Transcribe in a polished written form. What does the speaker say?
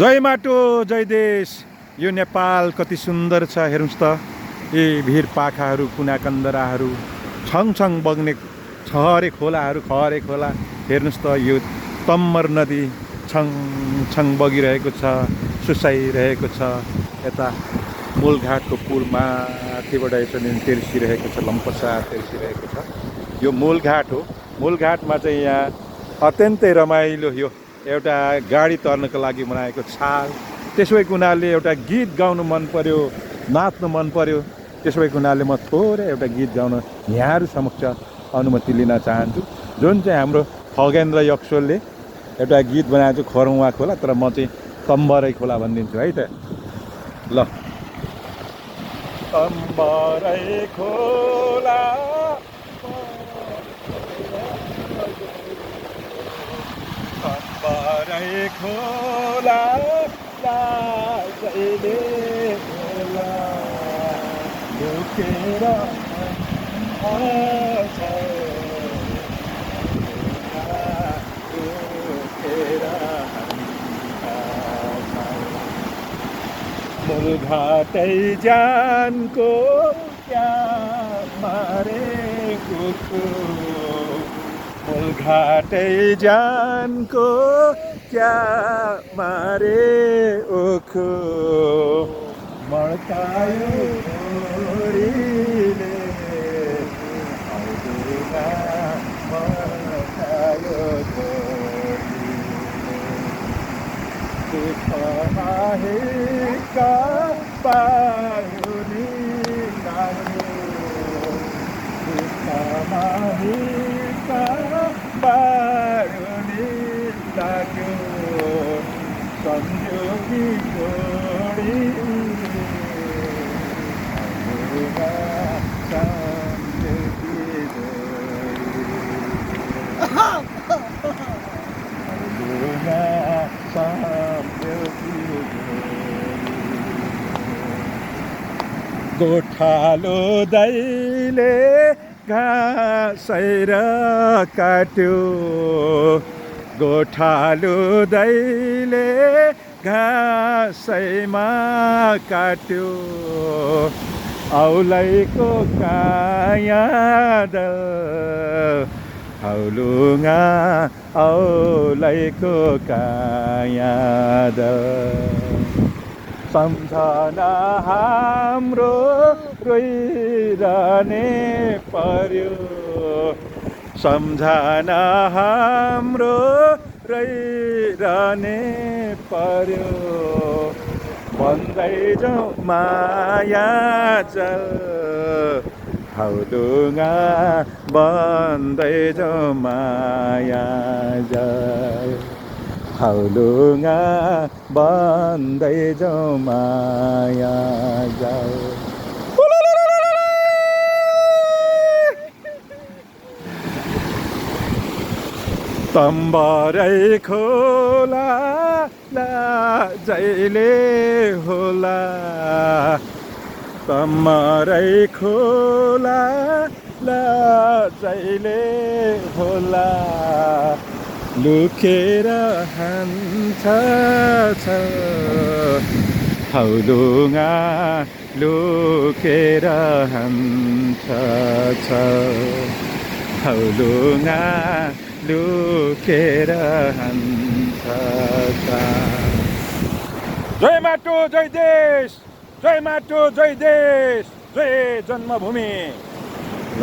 जय माटो जय देश। यो नेपाल कति सुन्दर छ हेर्नुस् त। यी भिर पाखाहरू कुना कन्दराहरू छङछङ बग्ने खहरे खोला हेर्नुस् त। यो तम्मर नदी छङछङ बगिरहेको छ, सुसाइरहेको छ। यता मूलघाटको पुल माथिबाट यसरी तेर्सिरहेको छ, लम्पसा तेर्सिरहेको छ। यो मूलघाट हो। मूलघाटमा चाहिँ यहाँ अत्यन्तै रमाइलो यो एउटा गाडी तर्नको लागि बनाएको छाल। त्यसो भएको हुनाले एउटा गीत गाउनु मन पर्यो, नाच्नु मन पर्यो। त्यसो भएको हुनाले म थोरै एउटा गीत गाउन यहाँहरू समक्ष अनुमति लिन चाहन्छु। जुन चाहिँ हाम्रो खगेन्द्र यक्सोलले एउटा गीत बनाएको छु, खरौँवा खोला, तर म चाहिँ तम्बरै खोला भनिदिन्छु है त। ल, तम्बरै खोला तम्बरै खोला लाजैले खोला लुकेर मूलघाटै जानको क्या मारे कुकु, मूलघाटै जानको क्या मारे ओखो, मड्कायो छोरीले औदुमा मड्कायो छोरीले, दुःखमा हिक्का पारुनी लाग्यो, दुःखमा हिक्का पारुनी लाग्यो, सम्झौकी जोडी हजुरमा सम्झौकी जोडी हजुरमा सम्झौकी जोडी। गोठालो दैले घाँसैर काट्यो, गोठालो दैले घाँसैमा काट्यो, औलैको काया दल हौलुङा औलैको काया दल। सम्झना हाम्रो रोइरहने पर्यो, सम्झना हाम्रो रोइरहने पर्यो, भन्दै जाउँ माया जल हौलुङा, भन्दै जाउँ माया जल हौलुङा, भन्दै जाउँ माया जल। तम्बरै खोला लाजैले होला, तम्बरै खोला लाजैले होला, लुकेर हान्छ छ हौलुङा, लुकेर हान्छ छ हौलुङा, लुकेर हान्छ छ। जय माटो जय देश, जय माटो जय देश, जय जन्मभूमि। ल।